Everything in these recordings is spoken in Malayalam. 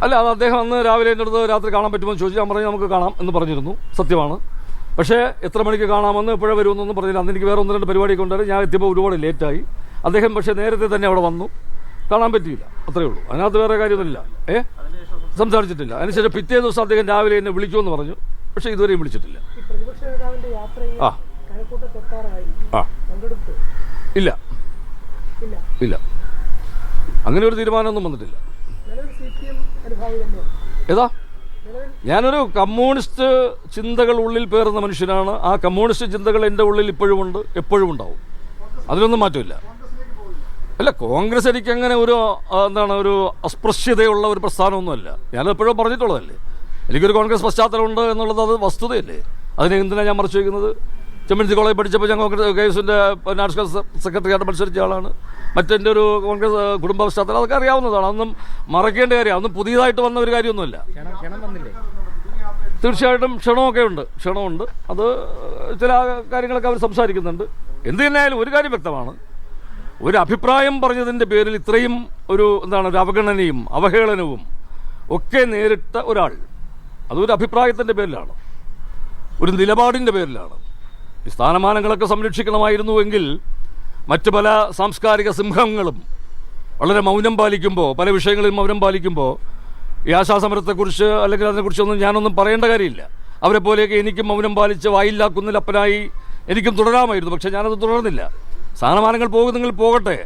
അല്ല, അത് അദ്ദേഹം അന്ന് രാവിലെ എൻ്റെ അടുത്ത് രാത്രി കാണാൻ പറ്റുമോ എന്ന് ചോദിച്ചു. ഞാൻ പറഞ്ഞു നമുക്ക് കാണാം എന്ന് പറഞ്ഞിരുന്നു, സത്യമാണ്. പക്ഷേ എത്ര മണിക്ക് കാണാമെന്ന് എപ്പോഴേ വരുമെന്നൊന്നും പറഞ്ഞില്ല. അന്ന് എനിക്ക് വേറെ 1-2 പരിപാടിയൊക്കെ ഉണ്ടായിരുന്നു. ഞാൻ എത്തിയപ്പോൾ ഒരുപാട് ലേറ്റായി. അദ്ദേഹം പക്ഷേ നേരത്തെ തന്നെ അവിടെ വന്നു, കാണാൻ പറ്റിയില്ല, അത്രയേ ഉള്ളൂ. അതിനകത്ത് വേറെ കാര്യമൊന്നുമില്ല. സംസാരിച്ചിട്ടില്ല. അതിനുശേഷം പിറ്റേ ദിവസം അദ്ദേഹം രാവിലെ എന്നെ വിളിക്കുമെന്ന് പറഞ്ഞു, പക്ഷേ ഇതുവരെയും വിളിച്ചിട്ടില്ല. ഇല്ല ഇല്ല, അങ്ങനെ ഒരു തീരുമാനമൊന്നും വന്നിട്ടില്ല. ഏതാ, ഞാനൊരു കമ്മ്യൂണിസ്റ്റ് ചിന്തകൾ ഉള്ളിൽ പേറുന്ന മനുഷ്യനാണ്. ആ കമ്മ്യൂണിസ്റ്റ് ചിന്തകൾ എൻ്റെ ഉള്ളിൽ ഇപ്പോഴും ഉണ്ട്, എപ്പോഴും ഉണ്ടാവും. അതിലൊന്നും മാറ്റമില്ല. അല്ല, കോൺഗ്രസ് എനിക്കങ്ങനെ ഒരു ഒരു അസ്പൃശ്യതയുള്ള ഒരു പ്രസ്ഥാനമൊന്നുമല്ല. ഞാനെപ്പോഴും പറഞ്ഞിട്ടുള്ളതല്ലേ, എനിക്കൊരു കോൺഗ്രസ് പശ്ചാത്തലമുണ്ട് എന്നുള്ളത് അത് വസ്തുതയല്ലേ. അതിനെ എന്തിനാണ് ഞാൻ മറച്ചു വയ്ക്കുന്നത്? ചെമ്മൻസി കോളേജ് പഠിച്ചപ്പോൾ ഞാൻ കോൺഗ്രസ് കേസിൻ്റെ നാഷണൽ സെക്രട്ടറിയായിട്ട് മത്സരിച്ച ആളാണ്. മറ്റെൻ്റെ ഒരു കോൺഗ്രസ് കുടുംബ പശ്ചാത്തലം അതൊക്കെ അറിയാവുന്നതാണ്. അതൊന്നും മറക്കേണ്ട കാര്യം, അതൊന്നും പുതിയതായിട്ട് വന്ന ഒരു കാര്യമൊന്നുമില്ല. തീർച്ചയായിട്ടും ക്ഷണമുണ്ട്. അത് ചില കാര്യങ്ങളൊക്കെ അവർ സംസാരിക്കുന്നുണ്ട്. എന്ത് തന്നെയായാലും ഒരു കാര്യം വ്യക്തമാണ്, ഒരു അഭിപ്രായം പറഞ്ഞതിൻ്റെ പേരിൽ ഇത്രയും ഒരു അവഗണനയും അവഹേളനവും ഒക്കെ നേരിട്ട ഒരാൾ, അതൊരു അഭിപ്രായത്തിൻ്റെ പേരിലാണ്, ഒരു നിലപാടിൻ്റെ പേരിലാണ്. ഈ സ്ഥാനമാനങ്ങളൊക്കെ സംരക്ഷിക്കണമായിരുന്നുവെങ്കിൽ മറ്റ് പല സാംസ്കാരിക സിംഹങ്ങളും വളരെ മൗനം പാലിക്കുമ്പോൾ, പല വിഷയങ്ങളിൽ മൗനം പാലിക്കുമ്പോൾ, ഈ ആശാസമരത്തെക്കുറിച്ച് അല്ലെങ്കിൽ അതിനെക്കുറിച്ചൊന്നും ഞാനൊന്നും പറയേണ്ട കാര്യമില്ല. അവരെ പോലെയൊക്കെ എനിക്കും മൗനം പാലിച്ച് വായില്ലാ കുന്നിലപ്പനായി എനിക്കും തുടരാമായിരുന്നു. പക്ഷേ ഞാനത് തുടർന്നില്ല. സ്ഥാനമാനങ്ങൾ പോകുന്നെങ്കിൽ പോകട്ടെ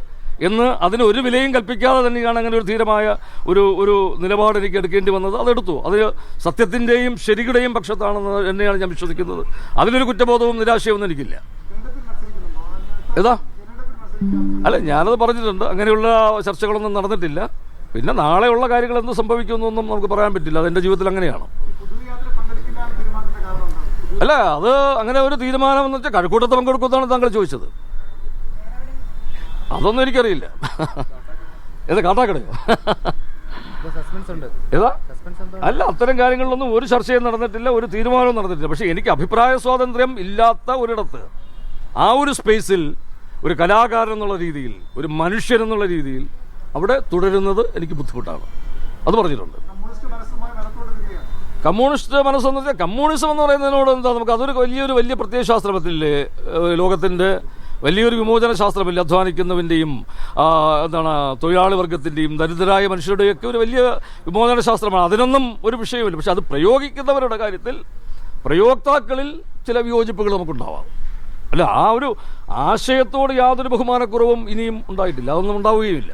എന്ന് അതിന് ഒരു വിലയും കൽപ്പിക്കാതെ തന്നെയാണ് അങ്ങനെ ഒരു ധീരമായ ഒരു നിലപാട് എനിക്ക് എടുക്കേണ്ടി വന്നത്. അതെടുത്തു. അത് സത്യത്തിൻ്റെയും ശരിയുടെയും പക്ഷത്താണെന്ന് തന്നെയാണ് ഞാൻ വിശ്വസിക്കുന്നത്. അതിലൊരു കുറ്റബോധവും നിരാശയൊന്നും എനിക്കില്ല. ഏതാ, അല്ല, ഞാനത് പറഞ്ഞിട്ടുണ്ട്. അങ്ങനെയുള്ള ചർച്ചകളൊന്നും നടന്നിട്ടില്ല. പിന്നെ നാളെയുള്ള കാര്യങ്ങൾ എന്ത് സംഭവിക്കുമെന്നൊന്നും നമുക്ക് പറയാൻ പറ്റില്ല. അതെൻ്റെ ജീവിതത്തിൽ അങ്ങനെയാണ്. അല്ല, അത് അങ്ങനെ ഒരു തീരുമാനം എന്ന് വെച്ചാൽ കഴക്കൂട്ടത്ത് പങ്കെടുക്കുമെന്നാണ് താങ്കൾ ചോദിച്ചത്. അതൊന്നും എനിക്കറിയില്ല. ഏതാ, കാട്ടാക്കടയോ? ഏതാ, അല്ല, അത്തരം കാര്യങ്ങളിലൊന്നും ഒരു ചർച്ചയും നടന്നിട്ടില്ല, ഒരു തീരുമാനവും നടന്നിട്ടില്ല. പക്ഷേ എനിക്ക് അഭിപ്രായ സ്വാതന്ത്ര്യം ഇല്ലാത്ത ഒരിടത്ത്, ആ ഒരു സ്പേസിൽ ഒരു കലാകാരൻ എന്നുള്ള രീതിയിൽ, ഒരു മനുഷ്യനെന്നുള്ള രീതിയിൽ അവിടെ തുടരുന്നത് എനിക്ക് ബുദ്ധിമുട്ടാണ്. അത് പറഞ്ഞിട്ടുണ്ട്. കമ്മ്യൂണിസ്റ്റ് മനസ്സെന്ന് വെച്ചാൽ കമ്മ്യൂണിസം എന്ന് പറയുന്നതിനോട് നമുക്ക് അതൊരു വലിയ പ്രത്യയശാസ്ത്രത്തില്ലേ. ലോകത്തിൻ്റെ വലിയൊരു വിമോചന ശാസ്ത്രമില്ല. അധ്വാനിക്കുന്നവൻ്റെയും തൊഴിലാളി വർഗത്തിൻ്റെയും ദരിദ്രരായ മനുഷ്യരുടെയൊക്കെ ഒരു വലിയ വിമോചന ശാസ്ത്രമാണ്. അതിനൊന്നും ഒരു വിഷയമില്ല. പക്ഷെ അത് പ്രയോഗിക്കുന്നവരുടെ കാര്യത്തിൽ പ്രയോക്താക്കളിൽ ചില വിയോജിപ്പുകൾ നമുക്കുണ്ടാവാം. അല്ല, ആ ഒരു ആശയത്തോട് യാതൊരു ബഹുമാനക്കുറവും ഇനിയും ഉണ്ടായിട്ടില്ല, അതൊന്നും ഉണ്ടാവുകയുമില്ല.